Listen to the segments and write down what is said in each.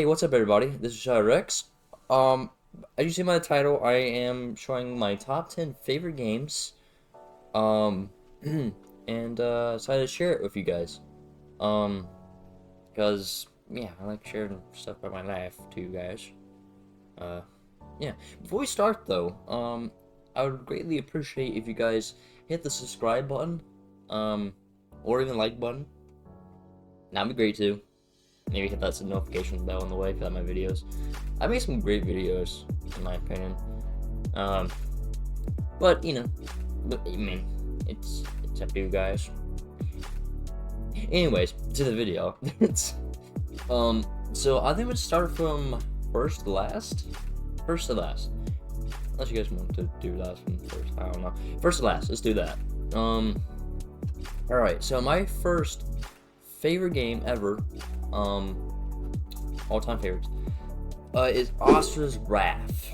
Hey, what's up, everybody? This is Rex. Um, as you see by the title, I am showing my top 10 favorite games. Um, and decided to share it with you guys. Um, because yeah, I like sharing stuff about my life to you guys. Uh, yeah. Before we start though, I would greatly appreciate if you guys hit the subscribe button, or even like button. That'd be great too. Maybe hit that notification bell on the way if you like my videos. I make some great videos, in my opinion. Um, but you know, I mean, it's up to you guys. Anyways, to the video. So I think we'd start from first to last. First to last. Unless you guys want to do last from first, I don't know. First to last, let's do that. Alright, so my first favorite game ever, all-time favorites, is Asura's Wrath.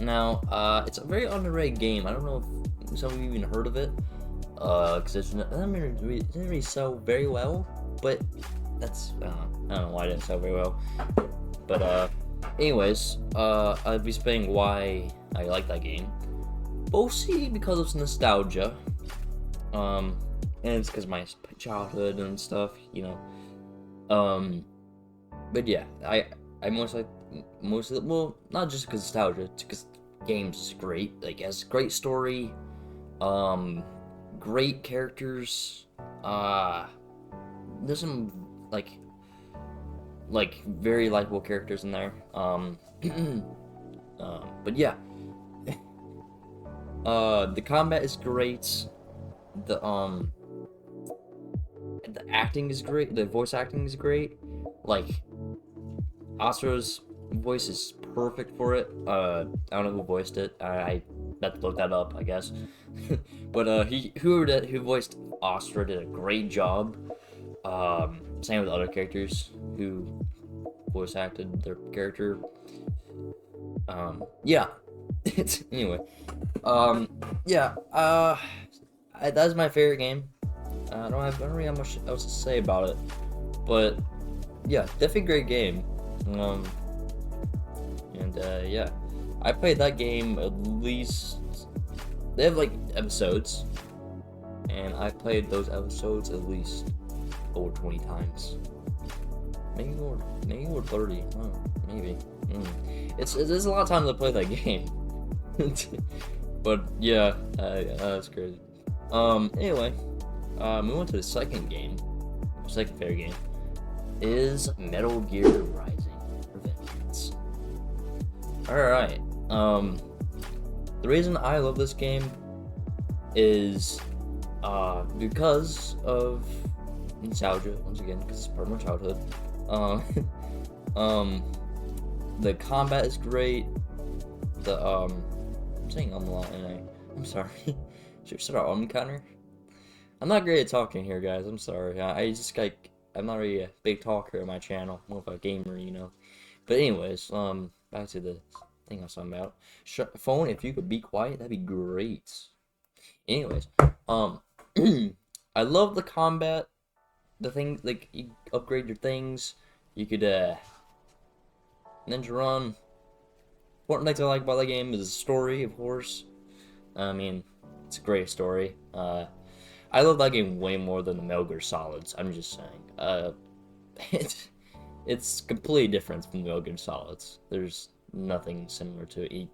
Now, it's a very underrated game. I don't know if some of you even heard of it, because it didn't really sell very well, but that's, I don't know why it didn't sell very well, but, anyways, I'll be explaining why I like that game, mostly because of nostalgia, and it's because of my childhood and stuff, you know, but yeah, I mostly, well, not just because nostalgia, it's because games is great, like, it has great story, great characters, there's some, like, very likable characters in there, but yeah, the combat is great, the acting is great, the voice acting is great, like, Asura's voice is perfect for it. I don't know who voiced it. I had to look that up, I guess. But who voiced Asura did a great job. Same with other characters who voice acted their character. Yeah. Anyway. Yeah. That's my favorite game. I don't really have much else to say about it, but yeah, definitely great game. Yeah, I played that game at least. They have like episodes, and I played those episodes at least over 20 times, maybe more 30. Maybe. It's a lot of time to play that game. But yeah, that's crazy. Anyway, moving on to the second favorite game is Metal Gear Rising Revengeance. Alright, the reason I love this game is, because of nostalgia, once again, because it's part of my childhood. The combat is great, I'm saying a lot, and I'm sorry. Should we start our counter? I'm not great at talking here, guys, I'm sorry. I just, like, I'm not really a big talker on my channel, more of a gamer, you know. But anyways, back to the thing I was talking about. Phone, if you could be quiet, that'd be great. Anyways, I love the combat. The thing, like, you upgrade your things. You could, ninja run. Important things I like about the game is the story, of course. I mean, it's a great story. I love that game way more than the Metal Gear Solids. I'm just saying. It's completely different from Metal Gear Solids. There's nothing similar to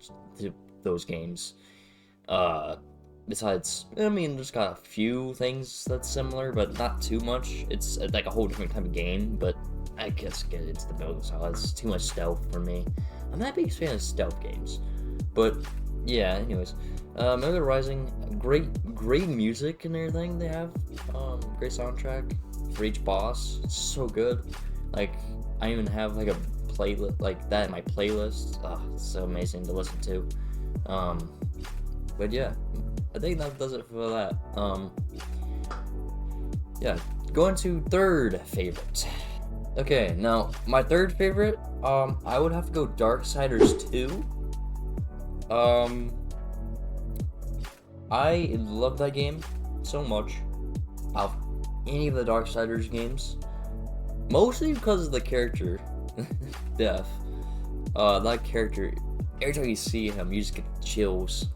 those games. Besides, I mean, there's got a few things that's similar, but not too much. It's like a whole different type of game. But I guess get into the Metal Gear Solids. It's too much stealth for me. I'm not a big fan of stealth games. But yeah, anyways. Metal Gear Rising, great music and everything they have. Great soundtrack for each boss. It's so good. Like, I even have like a playlist like that in my playlist. It's so amazing to listen to. But yeah, I think that does it for that. Yeah, going to third favorite. Okay, now my third favorite, I would have to go Darksiders 2. I love that game so much. Of any of the Darksiders games, mostly because of the character Death. That character, every time you see him, you just get chills.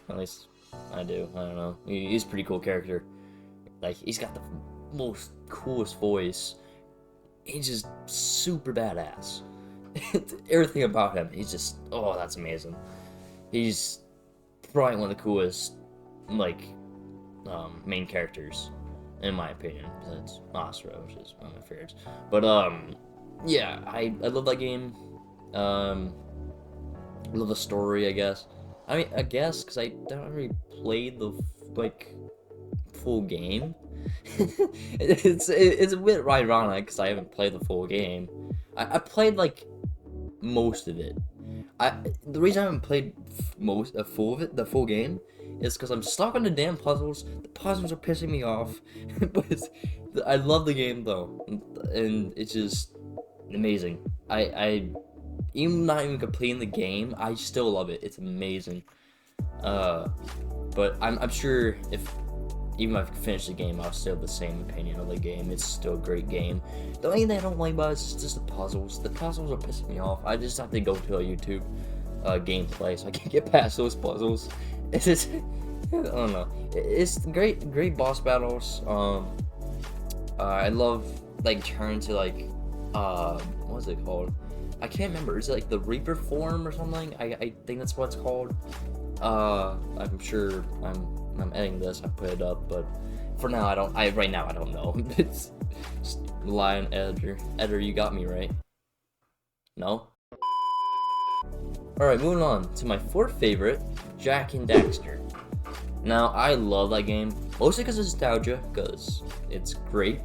At least I do. I don't know. He's a pretty cool character. Like, he's got the most coolest voice. He's just super badass. Everything about him, he's just, oh, that's amazing. He's probably one of the coolest, like, main characters, in my opinion. Besides Asura, which is one of my favorites. But, yeah, I love that game. I love the story, I guess. I mean, I guess, because I don't really play the, like, full game. it's a bit ironic, because I haven't played the full game. I played, like, most of it. The reason I haven't played the full game, is because I'm stuck on the damn puzzles. The puzzles are pissing me off. But I love the game, though. And it's just amazing. I even not even completing the game, I still love it. It's amazing. But I'm sure even if I finish the game, I'll still have the same opinion of the game. It's still a great game. The only thing I don't like about it is just the puzzles. The puzzles are pissing me off. I just have to go to a YouTube gameplay so I can get past those puzzles. It's just, I don't know. It's great boss battles. I love, like, turn to, like, what is it called? I can't remember. Is it like the Reaper form or something? I think that's what it's called. I'm sure I'm editing this. I put it up, but for now right now I don't know. It's just rely on editor. Editor, you got me right. No. All right, moving on to my fourth favorite, Jak and Daxter. Now I love that game mostly because of nostalgia, because it's great.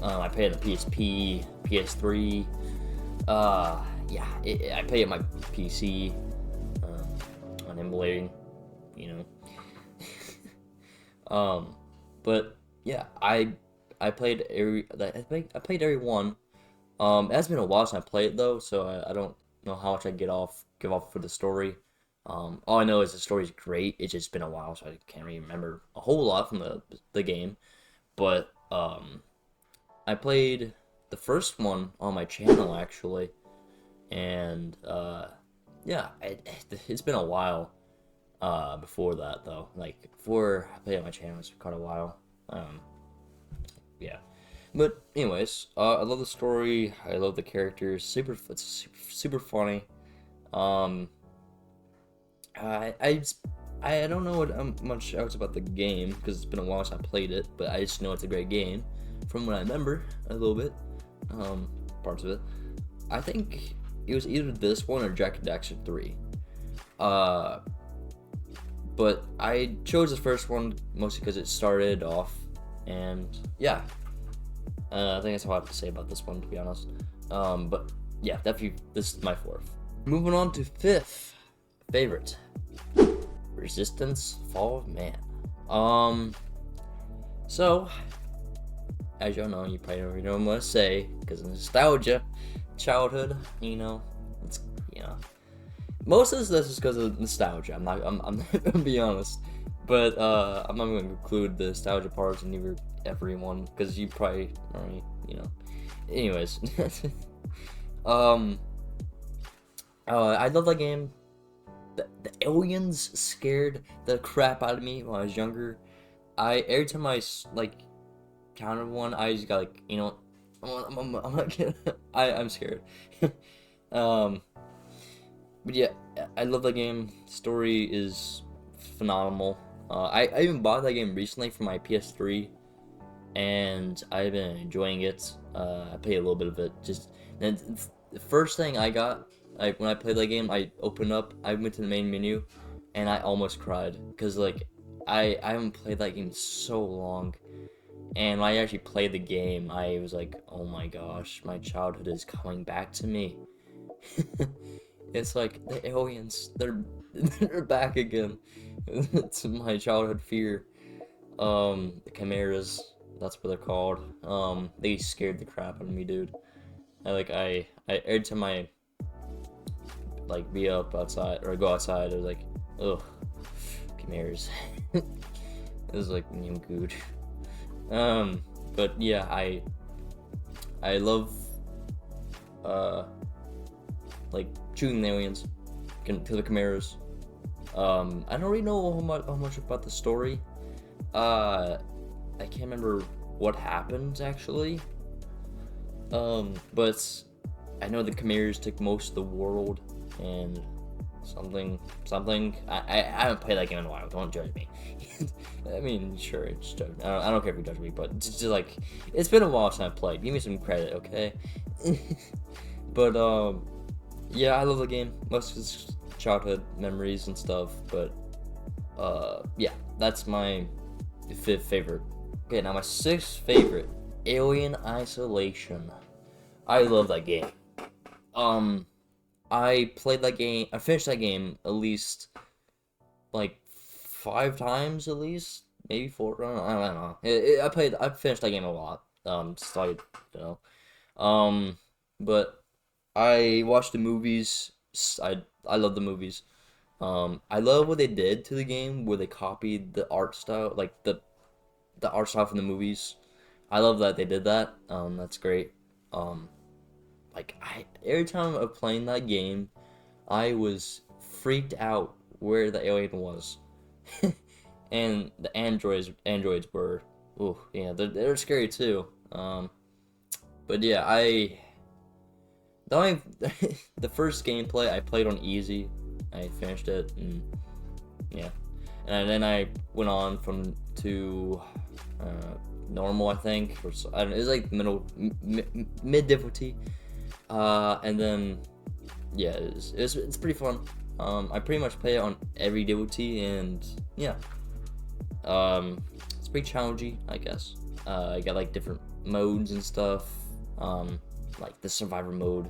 I played it on PSP, PS3. Yeah, I play it on my PC, on emulating, you know. But yeah, I played I played every one. It has been a while since I played it though, so I don't know how much I give off for the story. All I know is the story's great. It's just been a while, so I can't really remember a whole lot from the game. But I played the first one on my channel actually. And yeah, it's been a while before that though. Like before I played on my channel, it's quite a while. Yeah, but anyways, I love the story. I love the characters. It's super funny. I don't know much else about the game because it's been a while since I played it, but I just know it's a great game from what I remember a little bit. Parts of it. I think it was either this one or Jak and Daxter 3. But I chose the first one mostly because it started off, and yeah. I think that's all I have to say about this one, to be honest. But yeah, definitely this is my fourth. Moving on to fifth favorite, Resistance: Fall of Man. So as y'all know, you probably already know what I'm gonna say because of nostalgia. Childhood, you know, it's, you know, most of this is because of nostalgia. I'm gonna be honest, but I'm not gonna include the nostalgia parts in everyone because you probably already, you know. Anyways, I love that game. The aliens scared the crap out of me when I was younger. Every time I like counted one, I just got like, you know. I'm not kidding. I'm scared. But yeah, I love that game. Story is phenomenal. I even bought that game recently for my PS3, and I've been enjoying it. I played a little bit of it. Just the first thing I got, like when I played that game, I opened up, I went to the main menu, and I almost cried because like I haven't played that game so long. And when I actually played the game, I was like, oh my gosh, my childhood is coming back to me. It's like the aliens, they're back again. It's my childhood fear. The chimeras, that's what they're called. They scared the crap out of me, dude. I every time I like be up outside or go outside, I was like, ugh, chimeras. It was like good. But yeah, I love like shooting the aliens, can kill the chimeras. I don't really know how much about the story. I can't remember what happened actually. But I know the chimeras took most of the world and something. I haven't played that game in a while. Don't judge me. I mean, sure, it's judge. I don't care if you judge me, but it's just like it's been a while since I played. Give me some credit, okay? But yeah, I love the game. Most of its childhood memories and stuff. But yeah, that's my fifth favorite. Okay, now my sixth favorite, Alien Isolation. I love that game. I played that game. I finished that game at least like 5 times, at least maybe 4. I don't know. I finished that game a lot. So I, you know. But I watched the movies. I love the movies. I love what they did to the game, where they copied the art style, like the art style from the movies. I love that they did that. That's great. Um, like every time I'm playing that game, I was freaked out where the alien was, and the androids were, oh yeah, they're scary too. But yeah, the only the first gameplay I played on easy, I finished it, and yeah, and then I went on from to normal, I think, or I don't know, it was like mid difficulty, and then yeah, it's pretty fun. I pretty much play it on every difficulty, and yeah, it's pretty challenging, I guess. I got like different modes and stuff, like the survivor mode.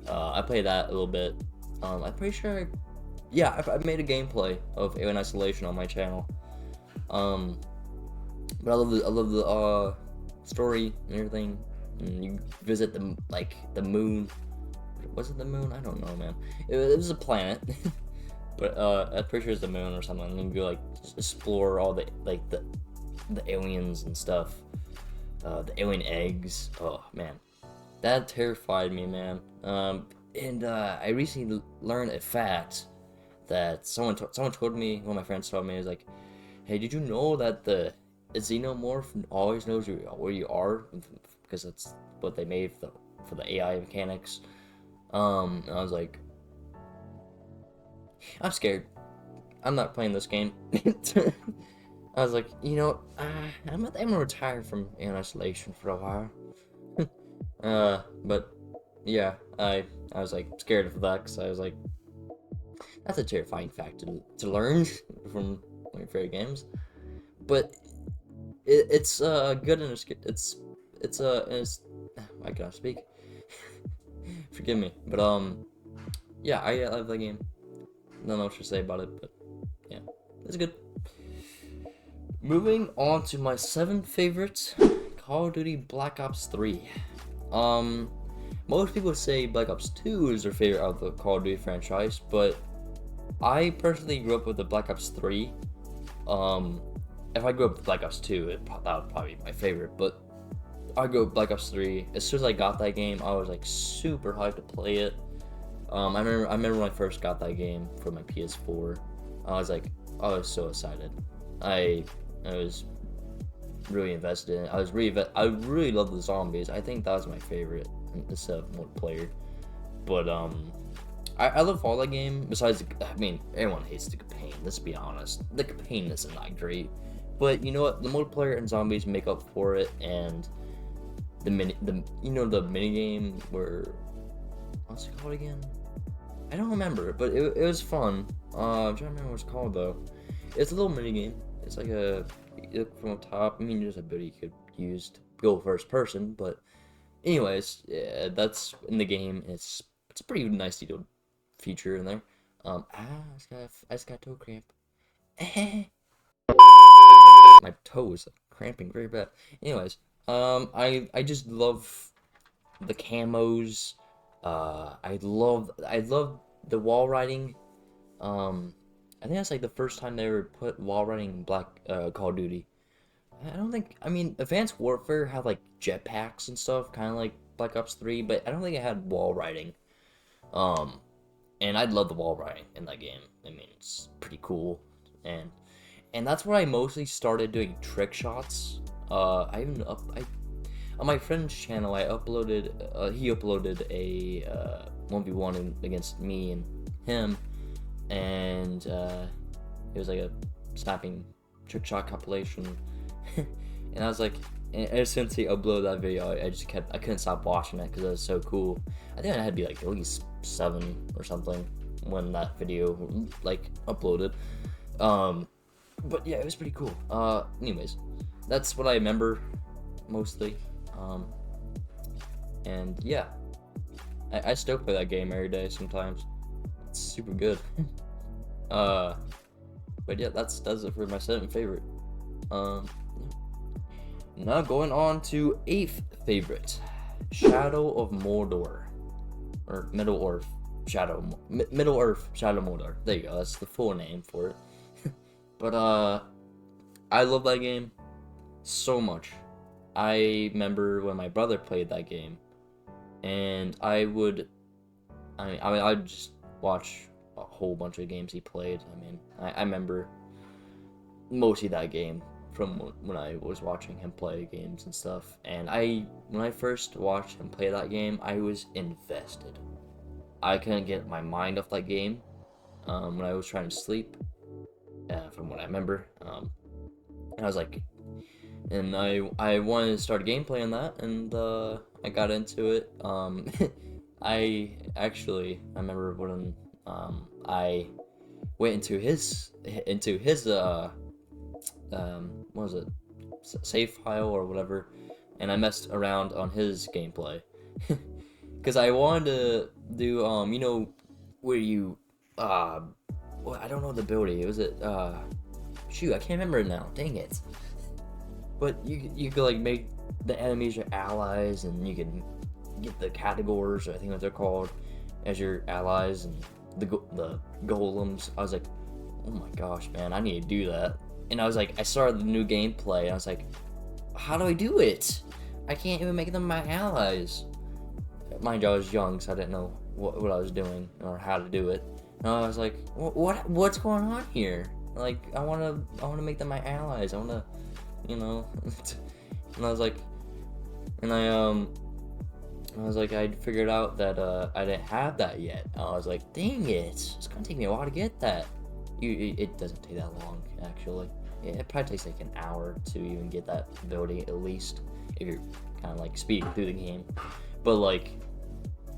I played that a little bit. I'm pretty sure, yeah, I've made a gameplay of Alien Isolation on my channel. But I love the story and everything. And you visit the moon. Was it the moon? I don't know, man. It was a planet, but I'm pretty sure it's the moon or something. And you go like explore all the aliens and stuff. The alien eggs. Oh man, that terrified me, man. And I recently learned a fact that someone told me. One of my friends told me, is like, hey, did you know that the xenomorph always knows where you are, because that's what they made for the AI mechanics. And I was like, I'm scared. I'm not playing this game. I was like, I'm gonna retire from Alien Isolation for a while. But yeah, I was like scared of that, because I was like, that's a terrifying fact to learn from my favorite games. But it's good, and it's I cannot speak. Forgive me, but yeah, I love that game. Don't know what to say about it, but yeah, it's good. Moving on to my seventh favorite, Call of Duty Black Ops 3. Most people say Black Ops 2 is their favorite out of the Call of Duty franchise, but I personally grew up with the Black Ops 3. If I grew up with Black Ops 2, that would probably be my favorite, but I grew up with Black Ops 3. As soon as I got that game, I was like super hyped to play it. I remember when I first got that game for my PS4. I was so excited. I was really invested in it. I really love the zombies. I think that was my favorite instead of multiplayer. But I love all that game. Besides, I mean, everyone hates the campaign. Let's be honest. The campaign isn't that great. But you know what? The multiplayer and zombies make up for it, and the mini game where, what's it called again? I don't remember, but it was fun. I'm trying to remember what it's called though. It's a little mini game. It's like you look from the top. I mean, there's a bit you could use to go first person, but anyways, yeah, that's in the game. It's a pretty nice detailed feature in there. I just got toe cramp. My toe is cramping very bad. Anyways, I just love the camos. I love the wall riding. I think that's like the first time they ever put wall riding in Call of Duty. I mean, Advanced Warfare have like jetpacks and stuff, kind of like Black Ops 3, but I don't think it had wall riding. Um, and I love the wall riding in that game. I mean, it's pretty cool, and that's where I mostly started doing trick shots. I even I on my friend's channel I uploaded. He uploaded a 1v1 against me and him, and it was like a snapping trick shot compilation. And I was like, and ever since he uploaded that video, I couldn't stop watching it because it was so cool. I think I had to be like at least 7 or something when that video like uploaded. But yeah, it was pretty cool. Anyways, that's what I remember mostly. And yeah, I still play that game every day sometimes. It's super good. But yeah, does it for my 7th favorite. Now going on to 8th favorite, Shadow of Mordor, or Middle Earth Shadow Mordor. There you go. That's the full name for it. But I love that game so much. I remember when my brother played that game, and I'd just watch a whole bunch of games he played. I mean, I remember mostly that game from when I was watching him play games and stuff. And when I first watched him play that game, I was invested. I couldn't get my mind off that game when I was trying to sleep, from what I remember. And I was like, and I wanted to start a gameplay on that, and I got into it. I remember when I went into his what was it, save file or whatever, and I messed around on his gameplay because I wanted to do where you well, I don't know the ability. Was it shoot, I can't remember it now. Dang it. But you could like make the enemies your allies, and you can get the categories, I think what they're called, as your allies, and the golems. I was like, oh my gosh, man, I need to do that. And I was like, I started the new gameplay, and I was like, how do I do it? I can't even make them my allies. Mind you, I was young, so I didn't know what I was doing or how to do it. And I was like, what's going on here? Like, I wanna make them my allies. I wanna, and I was like, I figured out that I didn't have that yet. I was like, dang it, it's gonna take me a while to get that. It doesn't take that long, actually. It probably takes like an hour to even get that ability, at least, if you're kind of like speeding through the game. But like,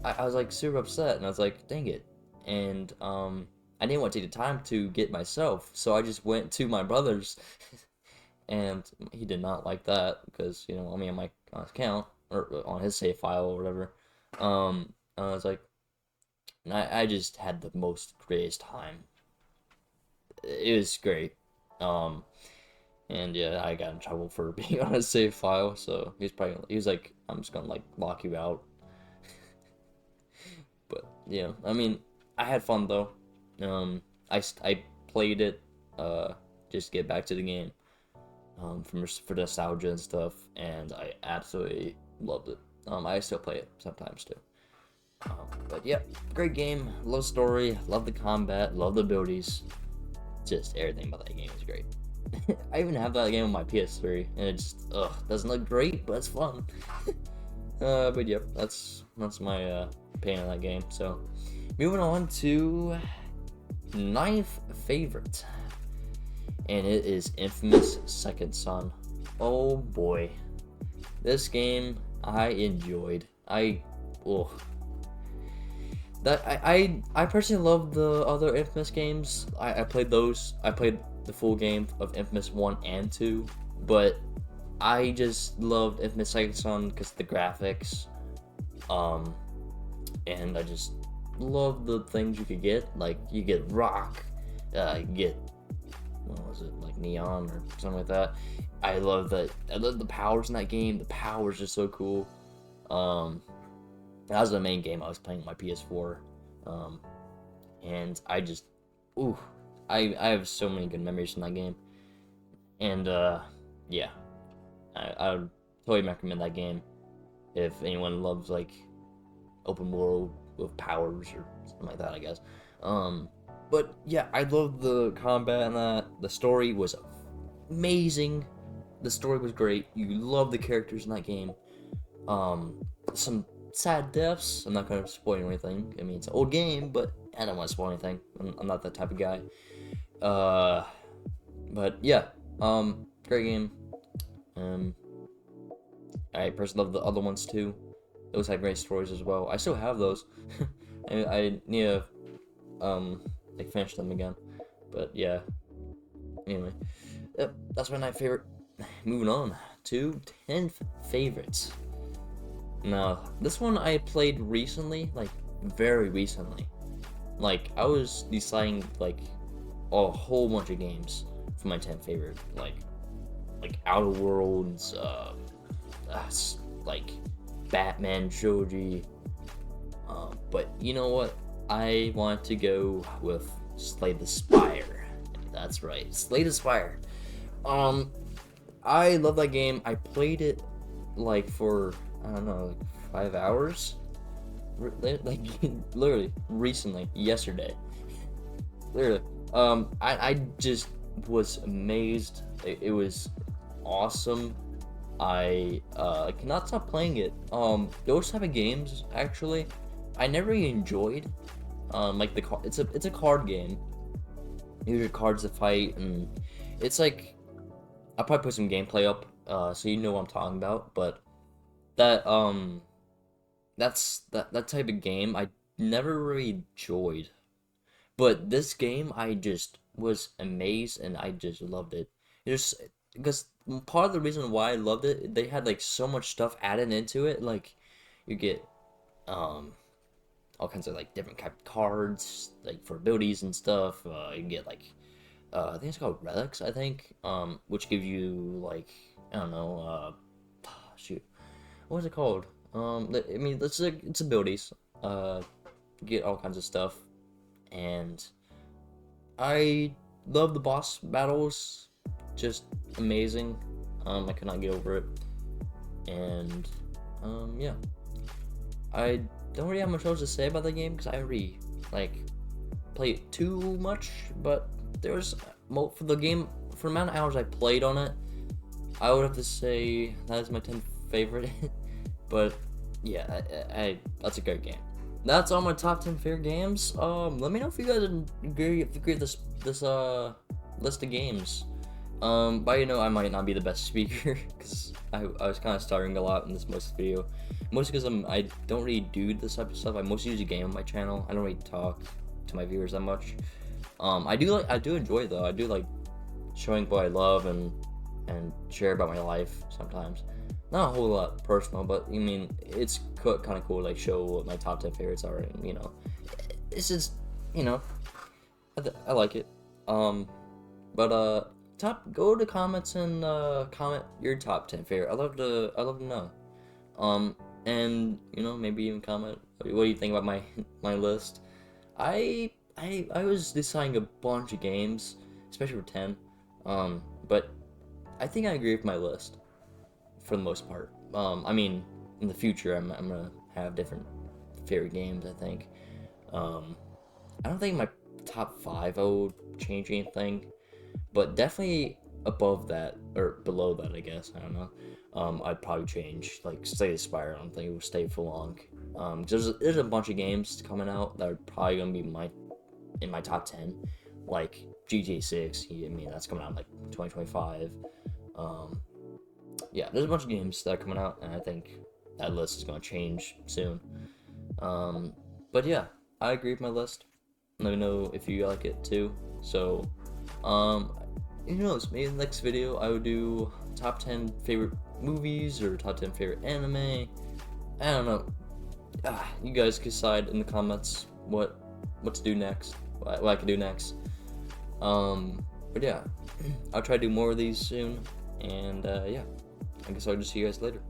I was like super upset, and I was like, dang it. And I didn't want to take the time to get myself, so I just went to my brother's. And he did not like that because, on my account, or on his save file or whatever. I was like, I just had the most greatest time. It was great. And yeah, I got in trouble for being on a save file, so he was like, I'm just gonna like lock you out. But yeah, I mean, I had fun though. I played it, just to get back to the game. For nostalgia and stuff, and I absolutely loved it. I still play it sometimes too. But yeah, great game. Love story, love the combat, love the abilities. Just everything about that game is great. I even have that game on my PS3, and it just doesn't look great, but it's fun. But yeah, that's my opinion on that game. So, moving on to 9th favorite. And it is Infamous Second Son. Oh boy, this game I enjoyed. I personally love the other Infamous games. I played those. I played the full game of Infamous 1 and 2, but I just loved Infamous Second Son because of the graphics. And I just love the things you could get. Like, you get rock, you get, what was it, like neon or something like that. I love the powers in that game. The powers are so cool. That was the main game I was playing on my PS4. And I just, I have so many good memories from that game. And yeah, I would totally recommend that game. if anyone loves like open world with powers or something like that, I guess. But yeah, I love the combat and that. The story was amazing. The story was great. You love the characters in that game. Some sad deaths. I'm not gonna spoil anything. I mean, it's an old game, but I don't want to spoil anything. I'm not that type of guy. But yeah, great game. I personally love the other ones too. Those had great stories as well. I still have those. I need to like finish them again. But yeah. Anyway, yep, that's my 9th favorite. Moving on to 10th favorites. Now, this one I played recently, like very recently. Like I was deciding like a whole bunch of games for my 10th favorite, like Outer Worlds, like Batman trilogy. But you know what? I want to go with Slay the Spire. That's right, Slay the Spire. I love that game. I played it like for I don't know, like 5 hours. Like literally recently, yesterday. Literally. I just was amazed. It was awesome. I cannot stop playing it. Those type of games actually, I never really enjoyed. Like it's a card game. Use your cards to fight, and it's like I'll probably put some gameplay up, so you know what I'm talking about. But that that type of game I never really enjoyed. But this game I just was amazed and I just loved it. Just because part of the reason why I loved it, they had like so much stuff added into it. Like you get all kinds of like different type of cards like for abilities and stuff. You get like I think it's called relics, I think, which give you like I don't know, shoot, what was it called? I mean, it's abilities. Get all kinds of stuff, and I love the boss battles, just amazing. I could not get over it, and yeah, I don't really have much else to say about the game because I already like played it too much. But there's for the game, for the amount of hours I played on it, I would have to say that is my 10th favorite. But yeah, that's a great game. That's all my top 10 favorite games. Let me know if you guys agree with this list of games. But you know, I might not be the best speaker because I was kind of stuttering a lot in this most video. Mostly because I don't really do this type of stuff. I mostly use a game on my channel. I don't really talk to my viewers that much. I do enjoy it though. I do like showing what I love and share about my life sometimes. Not a whole lot personal, but I mean it's kind of cool to like show what my top 10 favorites are, and you know, it's just, you know, I like it. But go to comments and comment your top 10 favorite. I love to know. And you know, maybe even comment what do you think about my list. I was deciding a bunch of games, especially for 10. But I think I agree with my list for the most part. I mean, in the future, I'm gonna have different favorite games. I think. I don't think my top 5 I will change anything, but definitely above that or below that, I guess. I don't know. I'd probably change like Slay the Spire. I don't think it will stay for long. There's a bunch of games coming out that are probably gonna be in my top 10, like GTA 6. I mean, that's coming out in like 2025. Yeah, there's a bunch of games that are coming out, and I think that list is gonna change soon. But yeah, I agree with my list. Let me know if you like it too. So, who knows? Maybe in the next video I would do top 10 favorite movies or top 10 favorite anime. I don't know. You guys decide in the comments what to do next, what I can do next. But yeah, I'll try to do more of these soon. And yeah, I guess I'll just see you guys later.